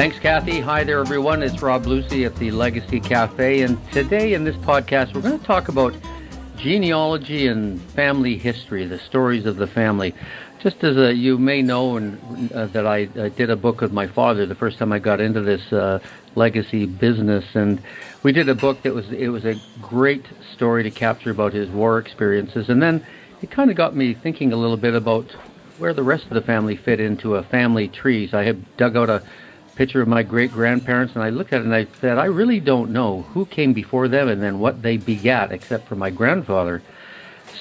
Thanks, Kathy. Hi there, everyone. It's Robb Lucy at the Legacy Cafe, and today in this podcast, we're going to talk about genealogy and family history, the stories of the family. Just as you may know, that I did a book with my father the first time I got into this legacy business, and we did a book that was a great story to capture about his war experiences, and then it kind of got me thinking a little bit about where the rest of the family fit into a family tree. So I had dug out a picture of my great-grandparents, and I looked at it and I said, I really don't know who came before them and then what they begat, except for my grandfather.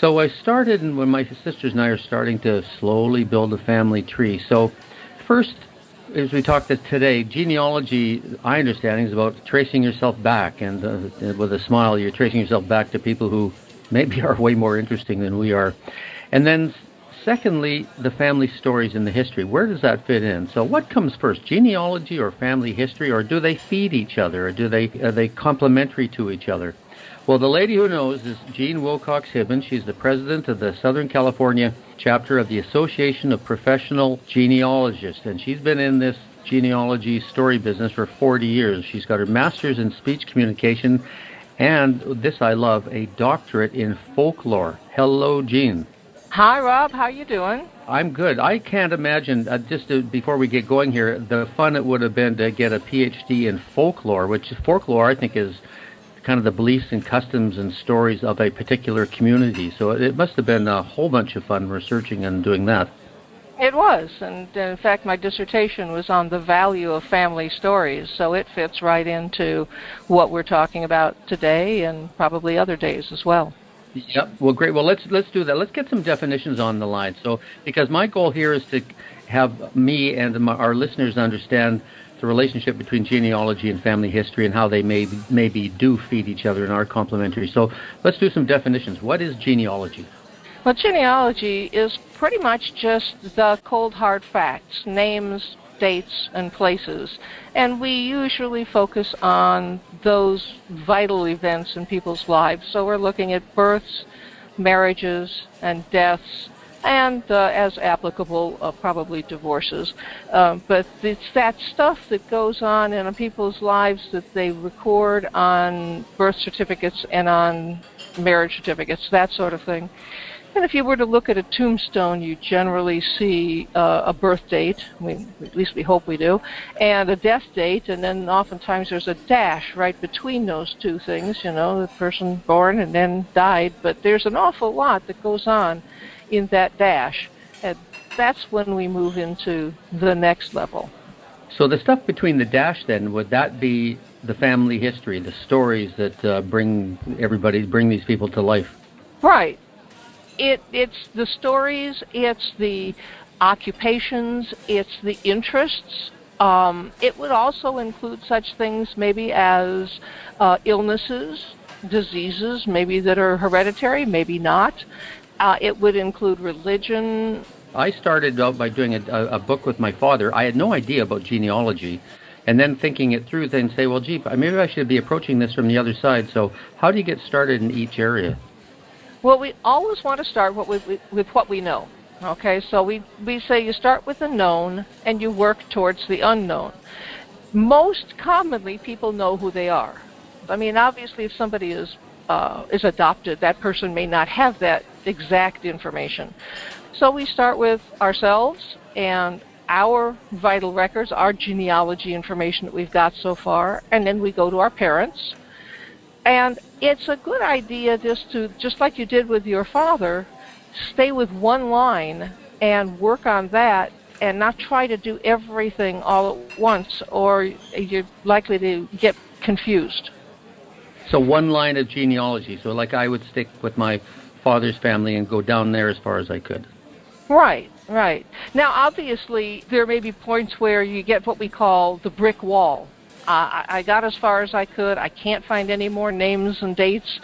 So I started, and when my sisters and I are starting to slowly build a family tree. So first, as we talked today, genealogy, my understanding, is about tracing yourself back, and with a smile, you're tracing yourself back to people who maybe are way more interesting than we are. And then secondly, the family stories in the history. Where does that fit in? So what comes first, genealogy or family history, or do they feed each other, or are they complementary to each other? Well, the lady who knows is Jean Wilcox Hibben. She's the president of the Southern California chapter of the Association of Professional Genealogists, and she's been in this genealogy story business for 40 years. She's got her master's in speech communication, and this I love, a doctorate in folklore. Hello, Jean. Hi, Rob. How you doing? I'm good. I can't imagine, before we get going here, the fun it would have been to get a PhD in folklore, which folklore, I think, is kind of the beliefs and customs and stories of a particular community. So it must have been a whole bunch of fun researching and doing that. It was, and in fact, my dissertation was on the value of family stories, so it fits right into what we're talking about today and probably other days as well. Yep. Well, great. Well, let's do that. Let's get some definitions on the line. So, because my goal here is to have me and our listeners understand the relationship between genealogy and family history and how they maybe do feed each other and are complementary. So let's do some definitions. What is genealogy? Well, genealogy is pretty much just the cold hard facts, names, dates, and places. And we usually focus on those vital events in people's lives. So we're looking at births, marriages, and deaths, and as applicable, probably divorces. But it's that stuff that goes on in people's lives that they record on birth certificates and on marriage certificates, that sort of thing. And if you were to look at a tombstone, you generally see a birth date, at least we hope we do, and a death date, and then oftentimes there's a dash right between those two things, the person born and then died. But there's an awful lot that goes on in that dash, and that's when we move into the next level. So the stuff between the dash, then, would that be the family history, the stories that bring these people to life? Right. It's the stories, it's the occupations, it's the interests. It would also include such things maybe as illnesses, diseases, maybe that are hereditary, maybe not. It would include religion. I started out by doing a book with my father. I had no idea about genealogy, and then thinking it through, then say, well, gee, maybe I should be approaching this from the other side. So how do you get started in each area? Well, we always want to start with what we know. Okay, so we say you start with the known and you work towards the unknown. Most commonly, people know who they are. I mean, obviously, if somebody is adopted, that person may not have that exact information. So we start with ourselves and our vital records, our genealogy information that we've got so far, and then we go to our parents. And it's a good idea just like you did with your father, stay with one line and work on that and not try to do everything all at once, or you're likely to get confused. So one line of genealogy. So like I would stick with my father's family and go down there as far as I could. Right. Now, obviously, there may be points where you get what we call the brick wall. I got as far as I could. I can't find any more names and dates.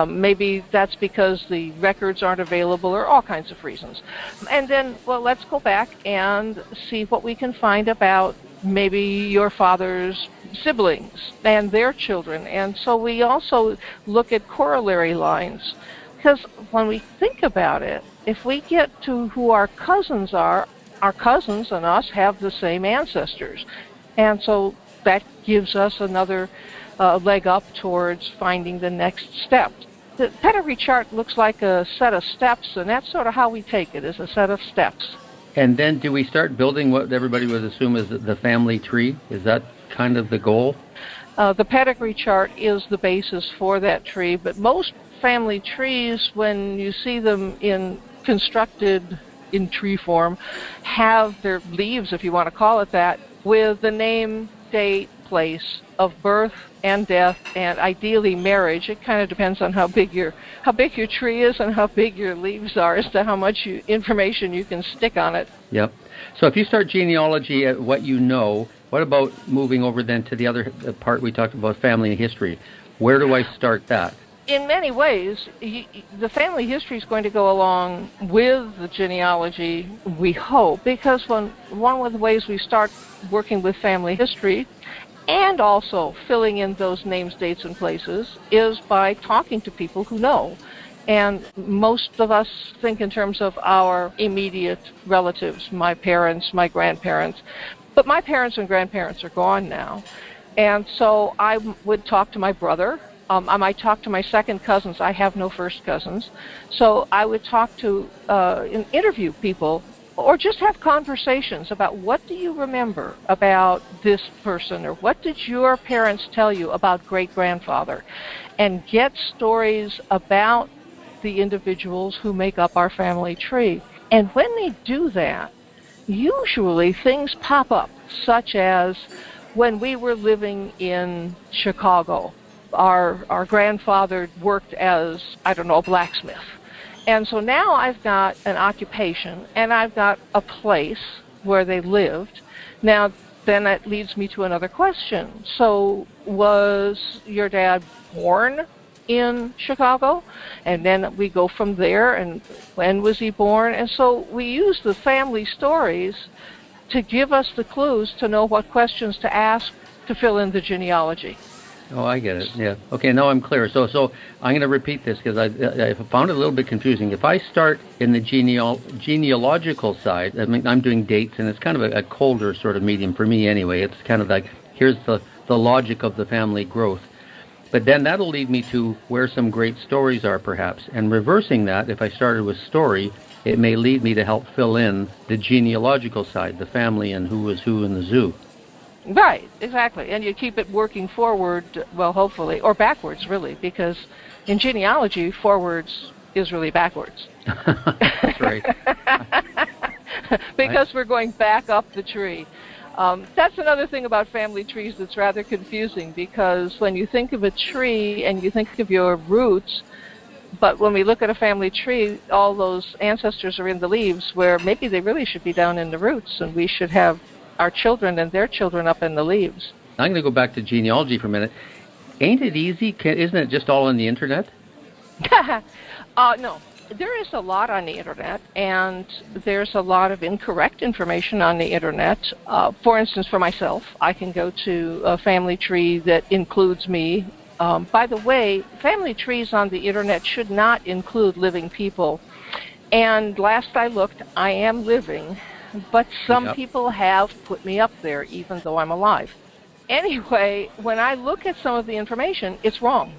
Maybe that's because the records aren't available or all kinds of reasons. And then, well, let's go back and see what we can find about maybe your father's siblings and their children. And so we also look at corollary lines. Because when we think about it, if we get to who our cousins are, our cousins and us have the same ancestors. And so that gives us another leg up towards finding the next step. The pedigree chart looks like a set of steps, and that's sort of how we take it, as a set of steps. And then do we start building what everybody would assume is the family tree? Is that kind of the goal? The pedigree chart is the basis for that tree, but most family trees, when you see them constructed in tree form, have their leaves, if you want to call it that, with the name, date, place of birth and death, and ideally marriage. It kind of depends on how big your tree is and how big your leaves are as to how much information you can stick on it. Yep. So if you start genealogy at what you know, what about moving over then to the other part we talked about, family history? Where do I start that? In many ways, the family history is going to go along with the genealogy, we hope, because one of the ways we start working with family history and also filling in those names, dates, and places is by talking to people who know. And most of us think in terms of our immediate relatives, my parents, my grandparents. But my parents and grandparents are gone now. And so I would talk to my brother. I might talk to my second cousins. I have no first cousins. So I would talk to and interview people, or just have conversations about what do you remember about this person, or what did your parents tell you about great-grandfather, and get stories about the individuals who make up our family tree. And when they do that, usually things pop up, such as when we were living in Chicago, our grandfather worked as, a blacksmith. And so now I've got an occupation, and I've got a place where they lived. Now, then that leads me to another question. So was your dad born in Chicago? And then we go from there, and when was he born? And so we use the family stories to give us the clues to know what questions to ask to fill in the genealogy. Oh, I get it. Yeah. Okay, now I'm clear. So I'm going to repeat this because I found it a little bit confusing. If I start in the genealogical side, I mean, I'm doing dates, and it's kind of a colder sort of medium for me anyway. It's kind of like, here's the logic of the family growth. But then that'll lead me to where some great stories are, perhaps. And reversing that, if I started with story, it may lead me to help fill in the genealogical side, the family and who was who in the zoo. Right, exactly. And you keep it working forward, well, hopefully, or backwards, really, because in genealogy, forwards is really backwards. That's right. Because we're going back up the tree. That's another thing about family trees that's rather confusing, because when you think of a tree and you think of your roots, but when we look at a family tree, all those ancestors are in the leaves, where maybe they really should be down in the roots, and we should have our children and their children up in the leaves. I'm going to go back to genealogy for a minute. Ain't it easy? Isn't it just all on the internet? No. There is a lot on the internet, and there's a lot of incorrect information on the internet. For instance, for myself, I can go to a family tree that includes me. By the way, family trees on the internet should not include living people. And last I looked, I am living, but some people have put me up there, even though I'm alive. Anyway, when I look at some of the information, it's wrong.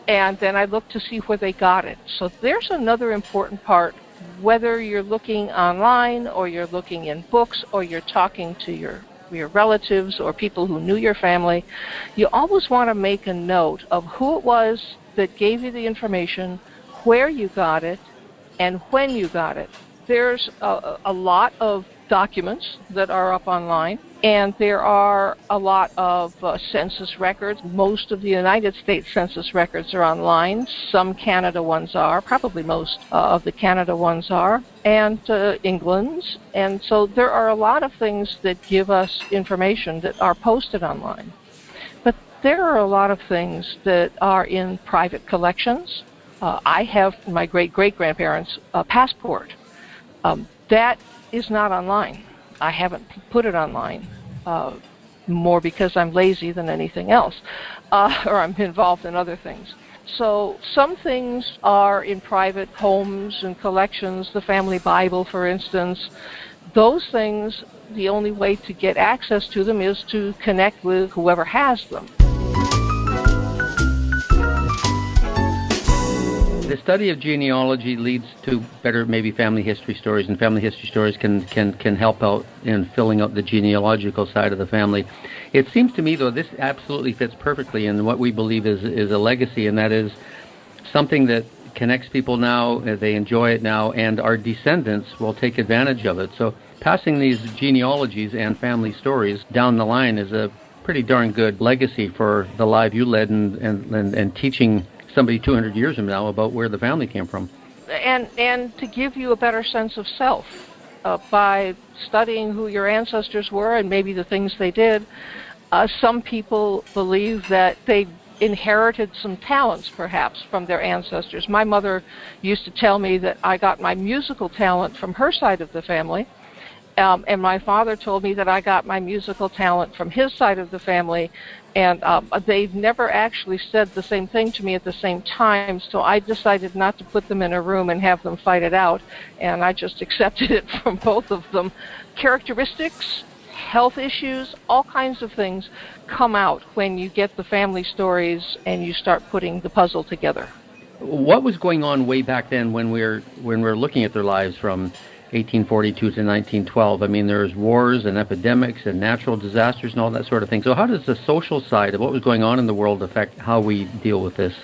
And then I look to see where they got it. So there's another important part, whether you're looking online or you're looking in books or you're talking to your relatives or people who knew your family, you always want to make a note of who it was that gave you the information, where you got it, and when you got it. There's a lot of documents that are up online, and there are a lot of census records. Most of the United States census records are online. Some Canada ones are, probably most of the Canada ones are, and England's. And so there are a lot of things that give us information that are posted online. But there are a lot of things that are in private collections. I have my great-great-grandparents' passport. That is not online. I haven't put it online, more because I'm lazy than anything else, or I'm involved in other things. So some things are in private homes and collections, the family Bible, for instance. Those things the only way to get access to them is to connect with whoever has them. The study of genealogy leads to better maybe family history stories, and family history stories can help out in filling out the genealogical side of the family. It seems to me, though, this absolutely fits perfectly in what we believe is a legacy, and that is something that connects people now, they enjoy it now, and our descendants will take advantage of it. So passing these genealogies and family stories down the line is a pretty darn good legacy for the life you led and teaching somebody 200 years from now about where the family came from. And to give you a better sense of self by studying who your ancestors were and maybe the things they did. Some people believe that they inherited some talents, perhaps, from their ancestors. My mother used to tell me that I got my musical talent from her side of the family, and my father told me that I got my musical talent from his side of the family, and they've never actually said the same thing to me at the same time, so I decided not to put them in a room and have them fight it out, and I just accepted it from both of them. Characteristics, health issues, all kinds of things come out when you get the family stories and you start putting the puzzle together. What was going on way back then when we're looking at their lives from 1842 to 1912? I mean, there's wars and epidemics and natural disasters and all that sort of thing. So how does the social side of what was going on in the world affect how we deal with this?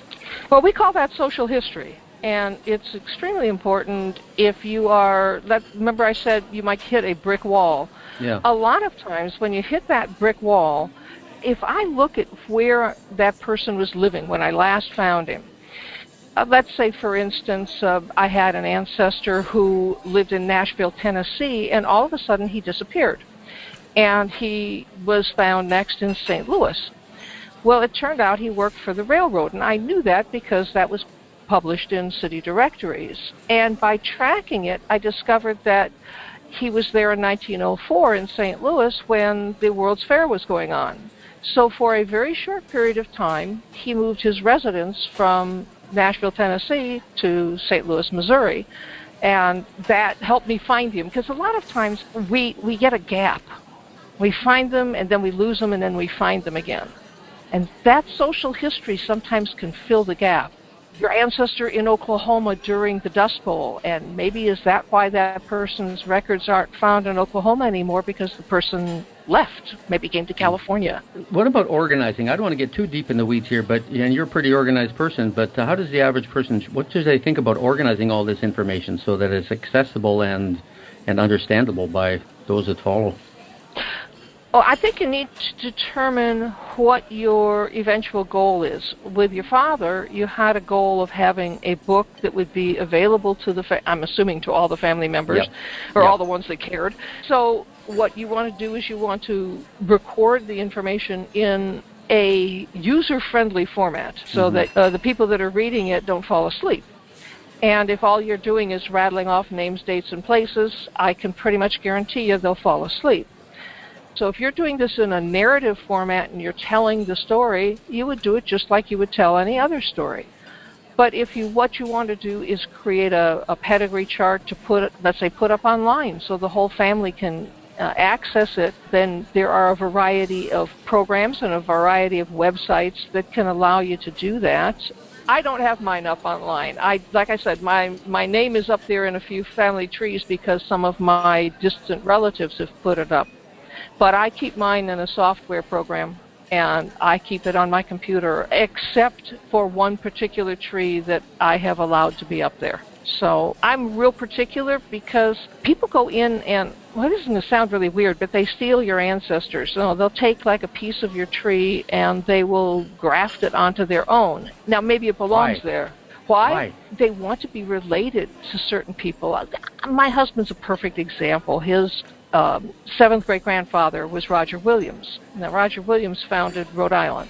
Well, we call that social history. And it's extremely important if you are, remember I said you might hit a brick wall. Yeah. A lot of times when you hit that brick wall, if I look at where that person was living when I last found him, let's say, for instance, I had an ancestor who lived in Nashville, Tennessee, and all of a sudden he disappeared. And he was found next in St. Louis. Well, it turned out he worked for the railroad, and I knew that because that was published in city directories. And by tracking it, I discovered that he was there in 1904 in St. Louis when the World's Fair was going on. So for a very short period of time, he moved his residence from Nashville, Tennessee to St. Louis, Missouri. And that helped me find him, because a lot of times we get a gap. We find them, and then we lose them, and then we find them again. And that social history sometimes can fill the gap. Your ancestor in Oklahoma during the Dust Bowl, and maybe is that why that person's records aren't found in Oklahoma anymore, because the person left, maybe came to California. What about organizing? I don't want to get too deep in the weeds here, and you're a pretty organized person, but how does the average person, what do they think about organizing all this information so that it's accessible and understandable by those that follow? Well, I think you need to determine what your eventual goal is. With your father, you had a goal of having a book that would be available to I'm assuming to all the family members, or all the ones that cared. So what you want to do is you want to record the information in a user-friendly format so that the people that are reading it don't fall asleep. And if all you're doing is rattling off names, dates, and places, I can pretty much guarantee you they'll fall asleep. So if you're doing this in a narrative format and you're telling the story, you would do it just like you would tell any other story. But if what you want to do is create a pedigree chart to put up online so the whole family can access it, then there are a variety of programs and a variety of websites that can allow you to do that. I don't have mine up online. Like I said, my name is up there in a few family trees because some of my distant relatives have put it up. But I keep mine in a software program, and I keep it on my computer, except for one particular tree that I have allowed to be up there. So I'm real particular because people go in and, well, this is going to sound really weird, but they steal your ancestors. So they'll take like a piece of your tree and they will graft it onto their own. Now, maybe it belongs there. Why? They want to be related to certain people. My husband's a perfect example. His seventh great-grandfather was Roger Williams. Now, Roger Williams founded Rhode Island.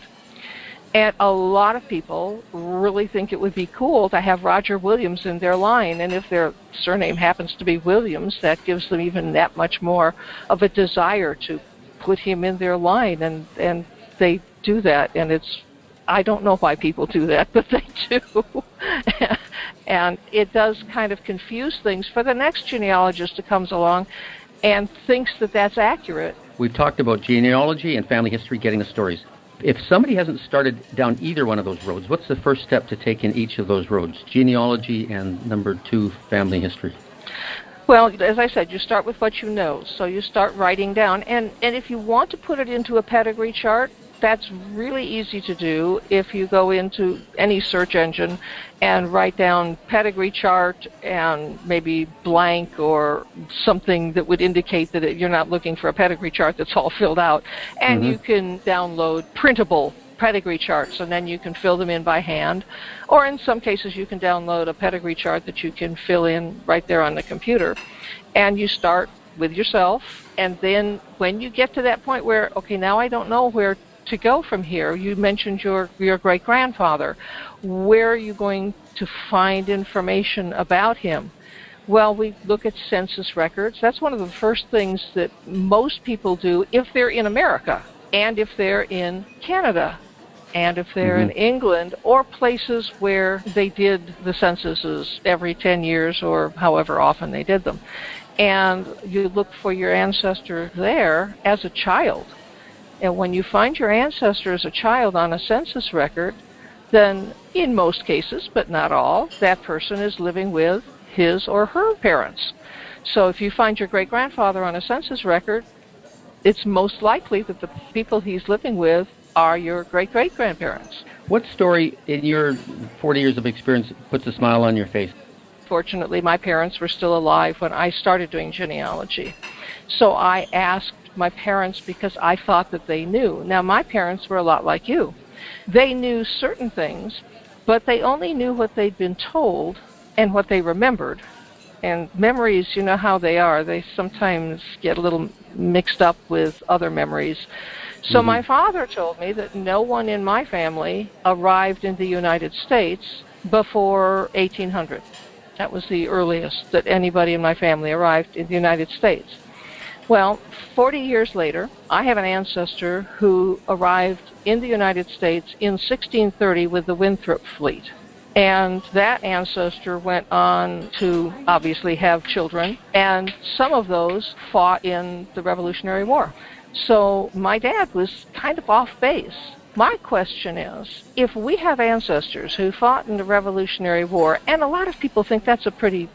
And a lot of people really think it would be cool to have Roger Williams in their line. And if their surname happens to be Williams, that gives them even that much more of a desire to put him in their line. And they do that. And I don't know why people do that, but they do. And it does kind of confuse things for the next genealogist that comes along. and thinks that that's accurate. We've talked about genealogy and family history, getting the stories. If somebody hasn't started down either one of those roads, what's the first step to take in each of those roads, genealogy and number 2, family history? Well, as I said, you start with what you know. So you start writing down. And if you want to put it into a pedigree chart, that's really easy to do if you go into any search engine and write down pedigree chart and maybe blank or something that would indicate that you're not looking for a pedigree chart that's all filled out. And you can download printable pedigree charts, and then you can fill them in by hand. Or in some cases, you can download a pedigree chart that you can fill in right there on the computer. And you start with yourself, and then when you get to that point where, okay, now I don't know where to go from here. You mentioned your great-grandfather. Where are you going to find information about him? Well, we look at census records. That's one of the first things that most people do if they're in America, and if they're in Canada, and if they're in England, or places where they did the censuses every 10 years or however often they did them. And you look for your ancestor there as a child. And when you find your ancestor as a child on a census record, then in most cases, but not all, that person is living with his or her parents. So if you find your great-grandfather on a census record, it's most likely that the people he's living with are your great-great-grandparents. What story in your 40 years of experience puts a smile on your face? Fortunately, my parents were still alive when I started doing genealogy. So I asked my parents because I thought that they knew. Now, my parents were a lot like you. They knew certain things, but they only knew what they'd been told and what they remembered. And memories, you know how they are. They sometimes get a little mixed up with other memories. So my father told me that no one in my family arrived in the United States before 1800. That was the earliest that anybody in my family arrived in the United States. Well, 40 years later, I have an ancestor who arrived in the United States in 1630 with the Winthrop fleet. And that ancestor went on to obviously have children, and some of those fought in the Revolutionary War. So my dad was kind of off base. My question is, if we have ancestors who fought in the Revolutionary War, and a lot of people think that's a pretty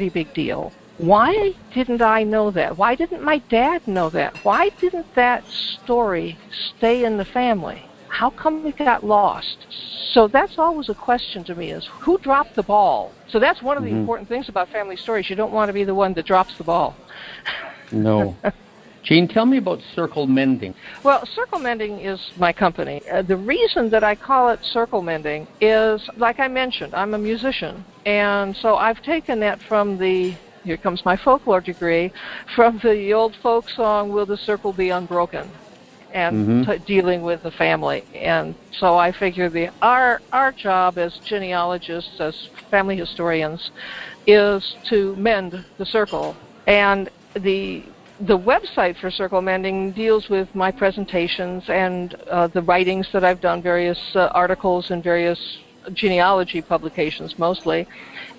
big deal, why didn't I know that? Why didn't my dad know that? Why didn't that story stay in the family? How come it got lost? So that's always a question to me, is who dropped the ball? So that's one of the important things about family stories. You don't want to be the one that drops the ball. No. Jean, tell me about circle mending. Well, circle mending is my company. The reason that I call it circle mending is, like I mentioned, I'm a musician. And so I've taken that from here comes my folklore degree, from the old folk song, Will the Circle Be Unbroken? And dealing with the family. And so I figure our job as genealogists, as family historians, is to mend the circle. And the website for circle mending deals with my presentations and the writings that I've done, various articles in various genealogy publications mostly.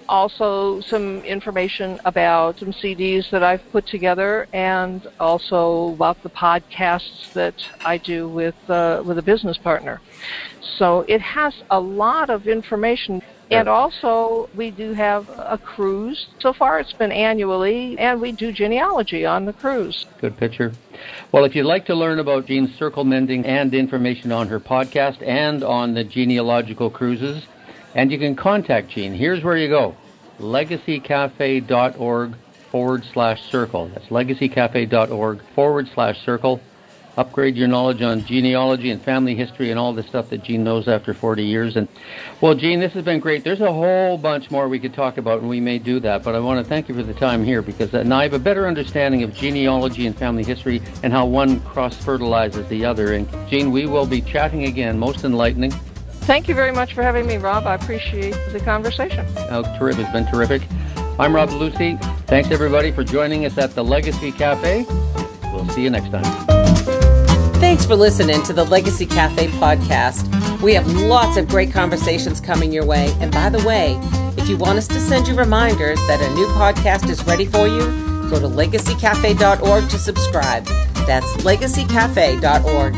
Also some information about some CDs that I've put together, and also about the podcasts that I do with a business partner. So it has a lot of information. And also, we do have a cruise. So far, it's been annually, and we do genealogy on the cruise. Good picture. Well, if you'd like to learn about Jean's circle mending and information on her podcast and on the genealogical cruises, and you can contact Jean, here's where you go. legacycafe.org/circle. That's legacycafe.org/circle. Upgrade your knowledge on genealogy and family history and all the stuff that Jean knows after 40 years. And, well, Jean, this has been great. There's a whole bunch more we could talk about, and we may do that. But I want to thank you for the time here, because now I have a better understanding of genealogy and family history and how one cross-fertilizes the other. And, Jean, we will be chatting again. Most enlightening. Thank you very much for having me, Rob. I appreciate the conversation. Oh, terrific. It's been terrific. I'm Rob Lucy. Thanks, everybody, for joining us at the Legacy Cafe. We'll see you next time. Thanks for listening to the Legacy Cafe podcast. We have lots of great conversations coming your way. And by the way, if you want us to send you reminders that a new podcast is ready for you, Go to legacycafe.org to subscribe. That's legacycafe.org.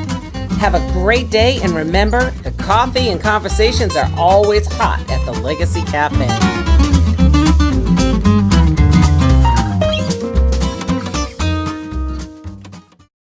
Have a great day, and remember, the coffee and conversations are always hot at the Legacy Cafe.